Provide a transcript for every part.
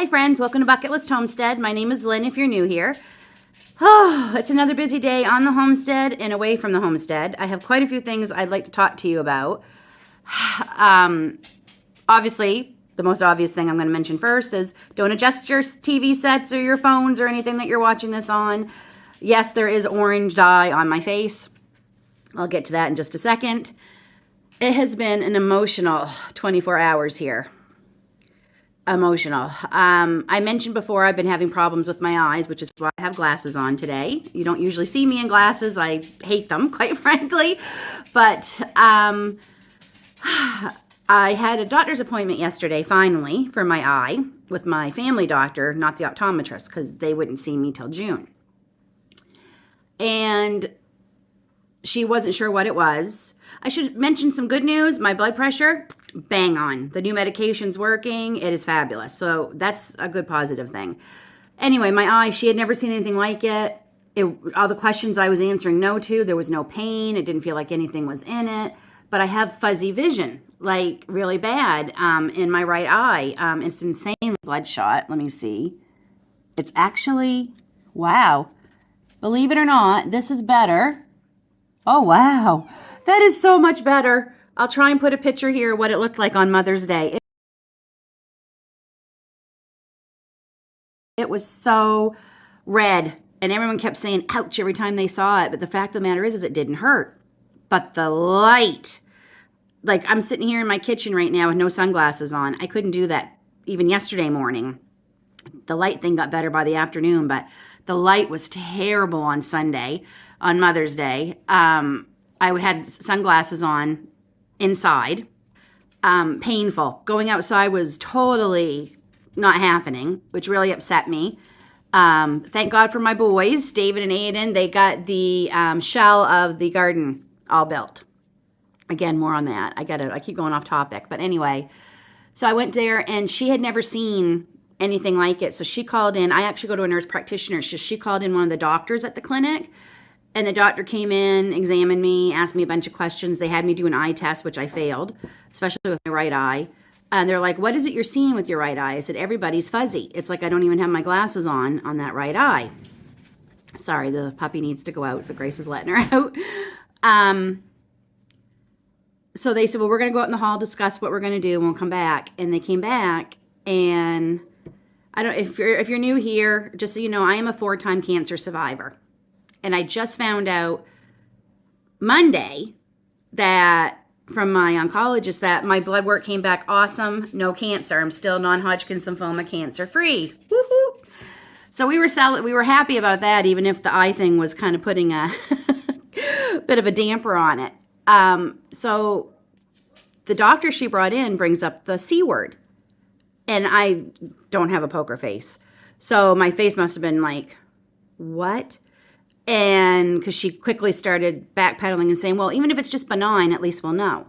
Hi friends, welcome to Bucket List Homestead. My name is Lynn if you're new here. Oh, it's another busy day on the homestead and away from the homestead. I have quite a few things I'd like to talk to you about. Obviously, the most obvious thing I'm going to mention first is don't adjust your TV sets or your phones or anything that you're watching this on. Yes, there is orange dye on my face. I'll get to that in just a second. It has been an emotional 24 hours here. Emotional. I mentioned before I've been having problems with my eyes, which is why I have glasses on today. You don't usually see me in glasses. I hate them, quite frankly. But I had a doctor's appointment yesterday, finally, for my eye with my family doctor, not the optometrist, because they wouldn't see me till June. And she wasn't sure what it was. I should mention some good news. My blood pressure, bang on. The new medication's working. It is fabulous. So that's a good positive thing. Anyway, my eye, she had never seen anything like it. All the questions I was answering no to, there was no pain. It didn't feel like anything was in it. But I have fuzzy vision, like really bad in my right eye. It's insanely bloodshot. Let me see. It's actually, wow. Believe it or not, this is better. Oh, wow. That is so much better. I'll try and put a picture here of what it looked like on Mother's Day. It was so red, and everyone kept saying, ouch, every time they saw it. But the fact of the matter is it didn't hurt. But the light, like I'm sitting here in my kitchen right now with no sunglasses on. I couldn't do that even yesterday morning. The light thing got better by the afternoon, but the light was terrible on Sunday, on Mother's Day. I had sunglasses on inside. Painful. Going outside was totally not happening, which really upset me. Thank God for my boys, David and Aiden. They got the shell of the garden all built. Again, more on that. I keep going off topic. But anyway, so I went there and she had never seen anything like it. So she called in. I actually go to a nurse practitioner. So she called in one of the doctors at the clinic. And the doctor came in, examined me, asked me a bunch of questions. They had me do an eye test, which I failed, especially with my right eye. And they're like, what is it you're seeing with your right eye? I said, everybody's fuzzy. It's like I don't even have my glasses on that right eye. Sorry, the puppy needs to go out, so Grace is letting her out. So they said, well, we're going to go out in the hall, discuss what we're going to do, and we'll come back. And they came back, and I don't. If you're new here, just so you know, I am a 4-time cancer survivor. And I just found out Monday that from my oncologist that my blood work came back awesome, no cancer. I'm still non-Hodgkin's lymphoma cancer free. Woo-hoo. So we were happy about that, even if the eye thing was kind of putting a bit of a damper on it. So the doctor she brought in brings up the C word. And I don't have a poker face. So my face must have been like, what? And because she quickly started backpedaling and saying, well, even if it's just benign, at least we'll know.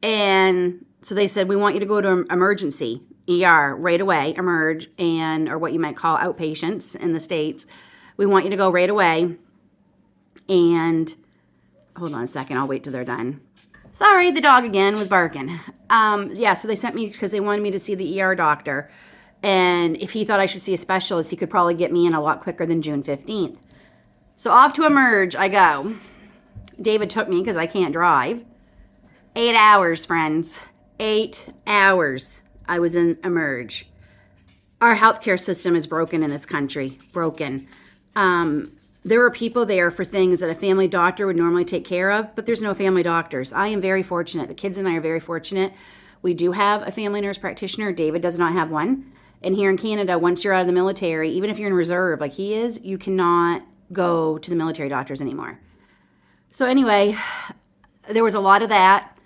And so they said, we want you to go to emergency, ER, right away, emerge, or what you might call outpatients in the States. We want you to go right away. And hold on a second, I'll wait till they're done. Sorry, the dog again was barking. So they sent me because they wanted me to see the ER doctor. And if he thought I should see a specialist, he could probably get me in a lot quicker than June 15th. So off to emerge I go. David took me because I can't drive. 8 hours, friends. 8 hours I was in emerge. Our healthcare system is broken in this country. Broken. There were people there for things that a family doctor would normally take care of, but there's no family doctors. I am very fortunate. The kids and I are very fortunate. We do have a family nurse practitioner. David does not have one. And here in Canada, once you're out of the military, even if you're in reserve like he is, you cannot go to the military doctors anymore. So anyway, there was a lot of that.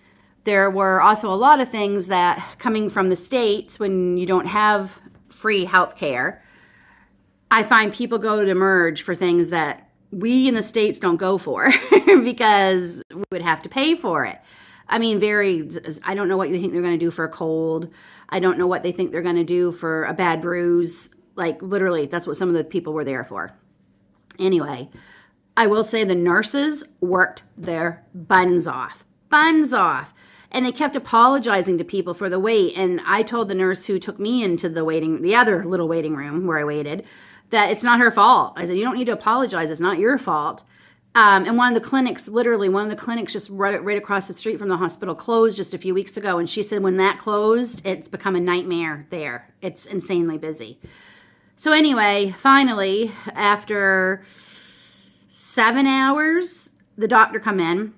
There were also a lot of things that coming from the States when you don't have free health care, I find people go to emerge for things that we in the States don't go for because we would have to pay for it. I mean, I don't know what you think they're going to do for a cold. I don't know what they think they're going to do for a bad bruise. Like literally, that's what some of the people were there for. Anyway, I will say the nurses worked their buns off. And they kept apologizing to people for the wait. And I told the nurse who took me into the other little waiting room where I waited, that it's not her fault. I said, you don't need to apologize. It's not your fault. And one of the clinics just right across the street from the hospital closed just a few weeks ago. And she said when that closed, it's become a nightmare there. It's insanely busy. So anyway, finally, after 7 hours, the doctor come in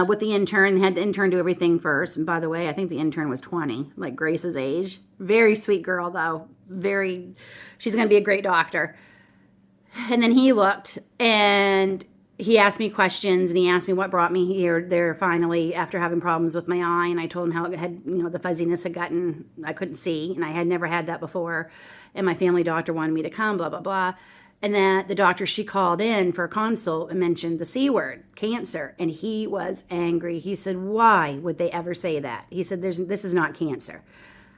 with the intern. Had the intern do everything first. And by the way, I think the intern was 20, like Grace's age. Very sweet girl, though. She's going to be a great doctor. And then he looked and he asked me questions, and he asked me what brought me there finally after having problems with my eye. And I told him how it had, the fuzziness had gotten, I couldn't see, and I had never had that before. And my family doctor wanted me to come, blah, blah, blah. And that the doctor, she called in for a consult and mentioned the C word, cancer. And he was angry. He said, why would they ever say that? He said, this is not cancer.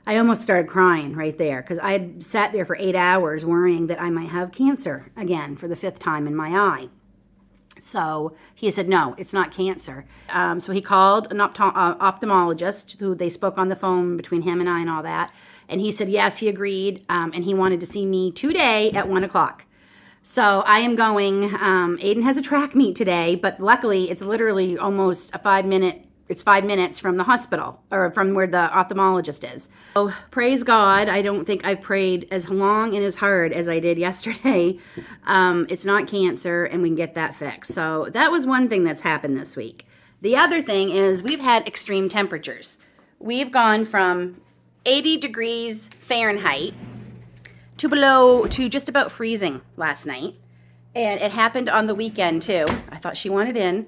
I almost started crying right there because I had sat there for 8 hours worrying that I might have cancer again for the 5th time in my eye. So he said, no, it's not cancer. So he called an ophthalmologist who they spoke on the phone between him and I and all that. And he said, yes, he agreed. And he wanted to see me today at 1 o'clock. So I am going. Aiden has a track meet today, but luckily it's literally almost a 5-minute. It's 5 minutes from the hospital or from where the ophthalmologist is. So praise God. I don't think I've prayed as long and as hard as I did yesterday. It's not cancer, and we can get that fixed. So that was one thing that's happened this week. The other thing is we've had extreme temperatures. We've gone from 80 degrees Fahrenheit to just about freezing last night. And it happened on the weekend too. I thought she wanted in.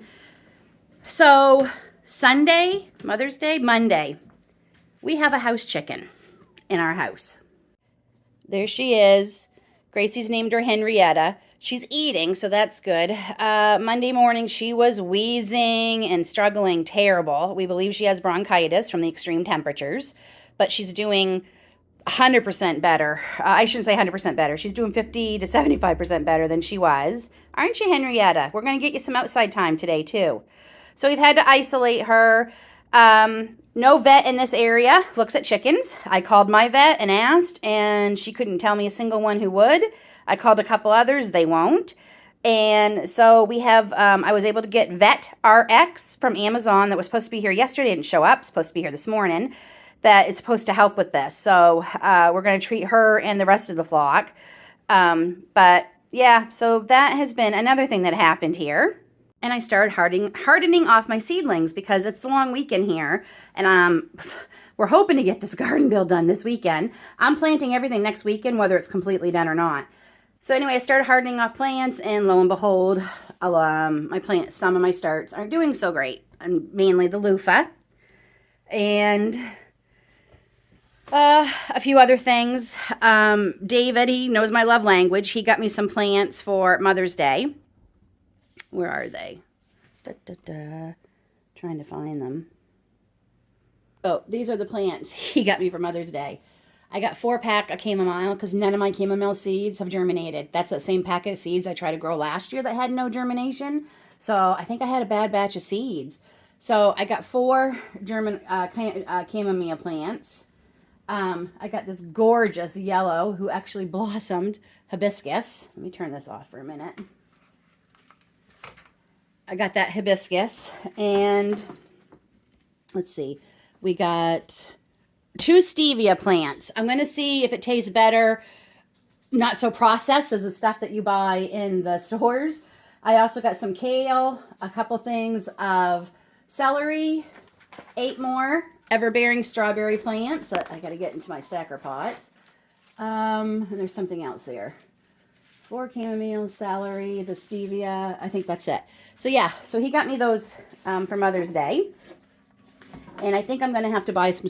So Sunday, Mother's Day, Monday, we have a house chicken in our house. There she is. Gracie's named her Henrietta. She's eating, so that's good. Monday morning, she was wheezing and struggling terrible. We believe she has bronchitis from the extreme temperatures, but she's doing 100% better. I shouldn't say 100% better. She's doing 50 to 75% better than she was. Aren't you, Henrietta? We're going to get you some outside time today, too. So we've had to isolate her. No vet in this area looks at chickens. I called my vet and asked, and she couldn't tell me a single one who would. I called a couple others. They won't. And so we have, I was able to get Vet RX from Amazon that was supposed to be here yesterday. Didn't show up. Supposed to be here this morning. That is supposed to help with this. So we're going to treat her and the rest of the flock. But yeah, so that has been another thing that happened here. And I started hardening off my seedlings because it's the long weekend here. And we're hoping to get this garden bill done this weekend. I'm planting everything next weekend, whether it's completely done or not. So anyway, I started hardening off plants, and lo and behold, some of my starts aren't doing so great. And mainly the loofah. And a few other things. David, he knows my love language. He got me some plants for Mother's Day. Where are they? Trying to find them. Oh, these are the plants he got me for Mother's Day. I got 4-pack of chamomile because none of my chamomile seeds have germinated. That's the same packet of seeds I tried to grow last year that had no germination. So I think I had a bad batch of seeds. So I got 4 chamomile plants. I got this gorgeous yellow who actually blossomed hibiscus. Let me turn this off for a minute. I got that hibiscus, and let's see, we got 2 stevia plants. I'm going to see if it tastes better, not so processed as the stuff that you buy in the stores. I also got some kale, a couple things of celery, 8 more ever-bearing strawberry plants. I got to get into my stacker pots. And there's something else there. 4 chamomile, celery, the stevia. I think that's it. So yeah, so he got me those for Mother's Day. And I think I'm going to have to buy some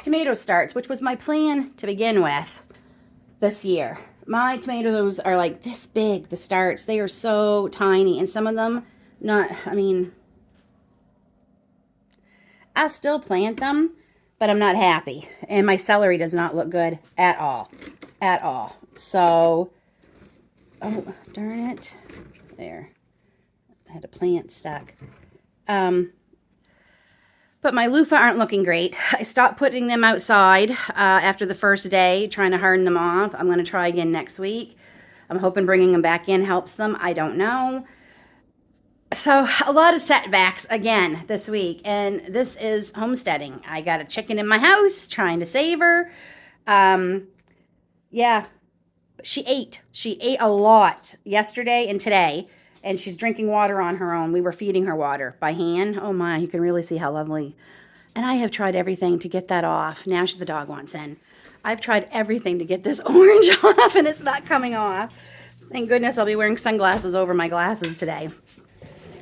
tomato starts, which was my plan to begin with this year. My tomatoes are like this big, the starts. They are so tiny. And some of them, I'll still plant them, but I'm not happy. And my celery does not look good at all. At all. So, oh, darn it. There. I had a plant stuck. But my loofah aren't looking great. I stopped putting them outside after the first day, trying to harden them off. I'm going to try again next week. I'm hoping bringing them back in helps them. I don't know. So a lot of setbacks again this week, and this is homesteading. I got a chicken in my house, trying to save her. Yeah, she ate a lot yesterday and today, and she's drinking water on her own. We were feeding her water by hand. Oh my, you can really see how lovely. And I have tried everything to get that off. Now the dog wants in. I've tried everything to get this orange off, and it's not coming off. Thank goodness I'll be wearing sunglasses over my glasses today.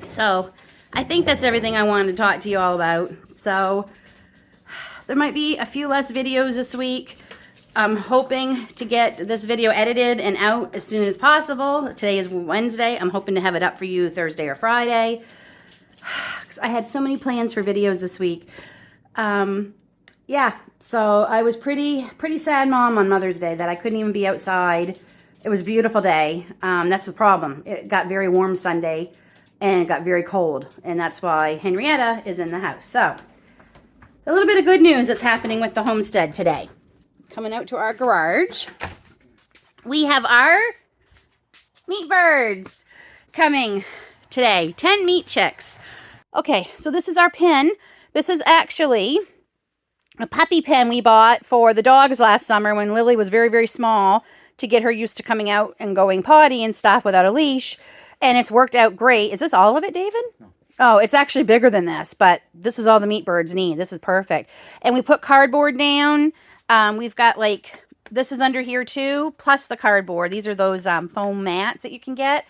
So I think that's everything I wanted to talk to you all about. So there might be a few less videos this week. I'm hoping to get this video edited and out as soon as possible. Today is Wednesday. I'm hoping to have it up for you Thursday or Friday. I had so many plans for videos this week. Yeah, so I was pretty sad mom on Mother's Day that I couldn't even be outside. It was a beautiful day. That's the problem. It got very warm Sunday and it got very cold, and that's why Henrietta is in the house. So a little bit of good news that's happening with the homestead today. Coming out to our garage, we have our meat birds coming today. 10 meat chicks. Okay, so this is our pen. This is actually a puppy pen we bought for the dogs last summer when Lily was very, very small, to get her used to coming out and going potty and stuff without a leash. And it's worked out great. Is this all of it, David? No. Oh, it's actually bigger than this, but this is all the meat birds need. This is perfect. And we put cardboard down. We've got like, this is under here too, plus the cardboard. These are those foam mats that you can get.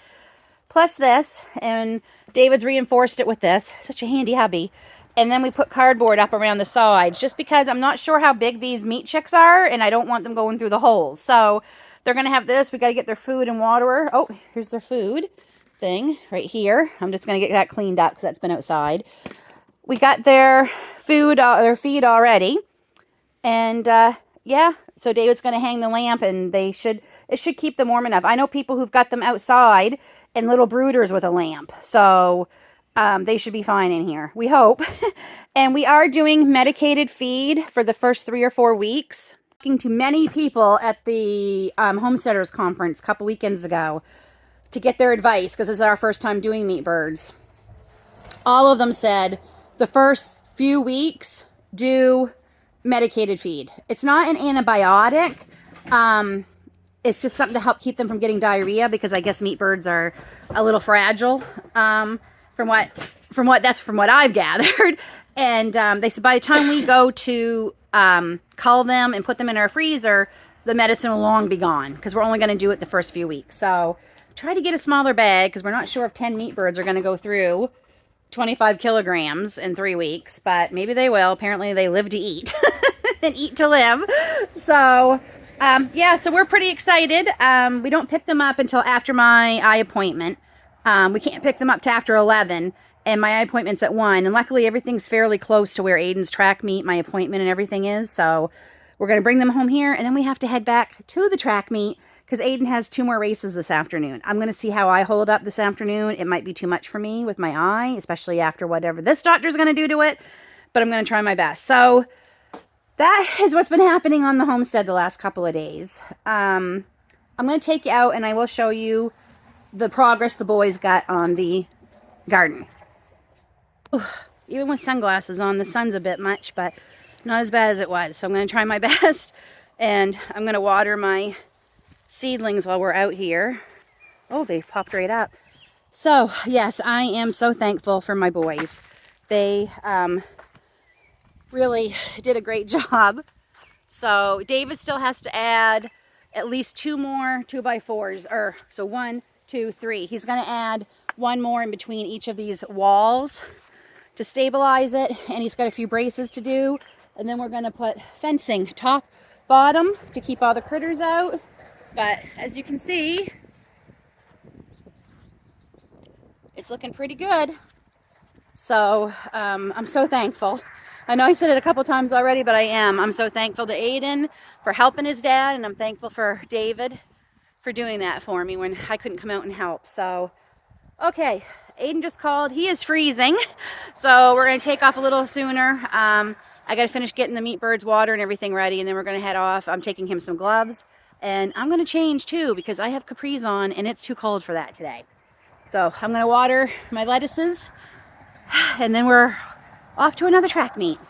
Plus this, and David's reinforced it with this. Such a handy hubby. And then we put cardboard up around the sides, just because I'm not sure how big these meat chicks are, and I don't want them going through the holes. So they're going to have this. We got to get their food and water. Oh, here's their food thing right here. I'm just going to get that cleaned up because that's been outside. We got their food, their feed already. And yeah, so David's going to hang the lamp, and it should keep them warm enough. I know people who've got them outside and little brooders with a lamp. So they should be fine in here, we hope. And we are doing medicated feed for the first 3 or 4 weeks. Talking to many people at the Homesteaders Conference a couple weekends ago to get their advice, because this is our first time doing meat birds. All of them said the first few weeks do medicated feed. It's not an antibiotic. It's just something to help keep them from getting diarrhea, because I guess meat birds are a little fragile. From what I've gathered. And they said by the time we go to cull them and put them in our freezer, the medicine will long be gone, because we're only going to do it the first few weeks. So try to get a smaller bag, because we're not sure if 10 meat birds are going to go through 25 kilograms in 3 weeks, but maybe they will. Apparently they live to eat and eat to live. So yeah, so we're pretty excited. We don't pick them up until after my eye appointment. We can't pick them up to after 11, and my eye appointment's at 1. And luckily everything's fairly close to where Aiden's track meet, my appointment and everything is. So we're going to bring them home here, and then we have to head back to the track meet, because Aiden has 2 more races this afternoon. I'm going to see how I hold up this afternoon. It might be too much for me with my eye, especially after whatever this doctor's going to do to it, but I'm going to try my best. So that is what's been happening on the homestead the last couple of days. I'm going to take you out, and I will show you the progress the boys got on the garden. Even with sunglasses on, the sun's a bit much, but not as bad as it was. So I'm going to try my best, and I'm going to water my seedlings while we're out here. Oh, they popped right up. So yes, I am so thankful for my boys. They really did a great job. So David still has to add at least 2 more 2x4s, or so 1, 2, 3. He's going to add 1 more in between each of these walls to stabilize it, and he's got a few braces to do. And then we're going to put fencing top, bottom, to keep all the critters out. But as you can see, it's looking pretty good. So I'm so thankful. I know I said it a couple times already, but I am. I'm so thankful to Aiden for helping his dad, and I'm thankful for David for doing that for me when I couldn't come out and help. So, okay, Aiden just called. He is freezing, so we're going to take off a little sooner. I got to finish getting the meat birds water and everything ready, and then we're going to head off. I'm taking him some gloves, and I'm going to change too because I have capris on, and it's too cold for that today. So I'm going to water my lettuces, and then we're off to another track meet.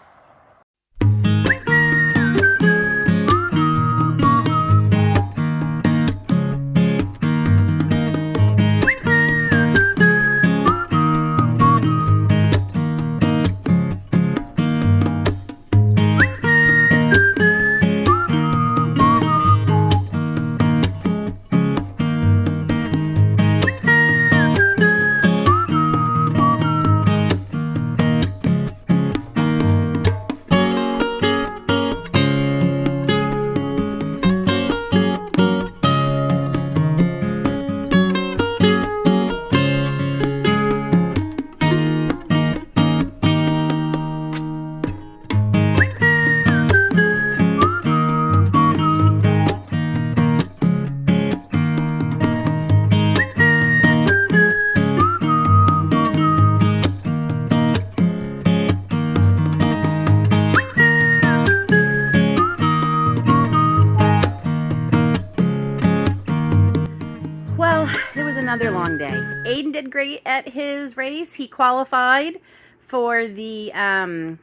Well, it was another long day. Aiden did great at his race. He qualified for the, I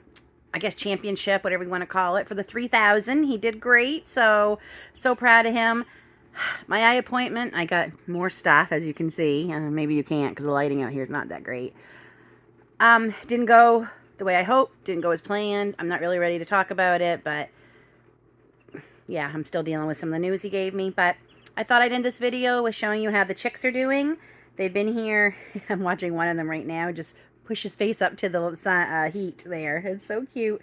guess, championship, whatever you want to call it, for the 3,000. He did great, so proud of him. My eye appointment, I got more stuff, as you can see. Maybe you can't because the lighting out here is not that great. Didn't go the way I hoped. Didn't go as planned. I'm not really ready to talk about it, but yeah, I'm still dealing with some of the news he gave me, but I thought I'd end this video with showing you how the chicks are doing. They've been here. I'm watching one of them right now. Just push his face up to the heat there. It's so cute.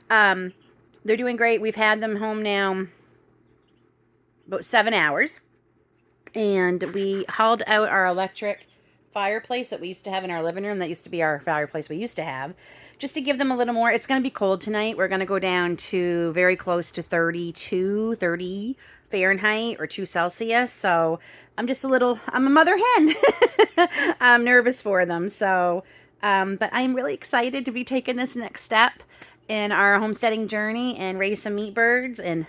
They're doing great. We've had them home now about 7 hours. And we hauled out our electric fireplace that we used to have in our living room. That used to be our fireplace we used to have. Just to give them a little more. It's going to be cold tonight. We're going to go down to very close to 30 Fahrenheit or 2 Celsius. So I'm just I'm a mother hen. I'm nervous for them. So, but I'm really excited to be taking this next step in our homesteading journey and raise some meat birds. And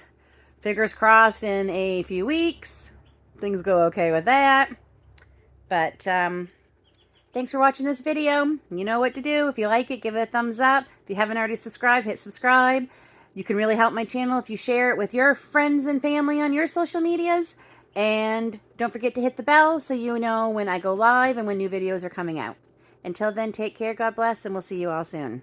fingers crossed in a few weeks, things go okay with that. But, thanks for watching this video. You know what to do. If you like it, give it a thumbs up. If you haven't already subscribed, hit subscribe. You can really help my channel if you share it with your friends and family on your social medias. And don't forget to hit the bell so you know when I go live and when new videos are coming out. Until then, take care, God bless, and we'll see you all soon.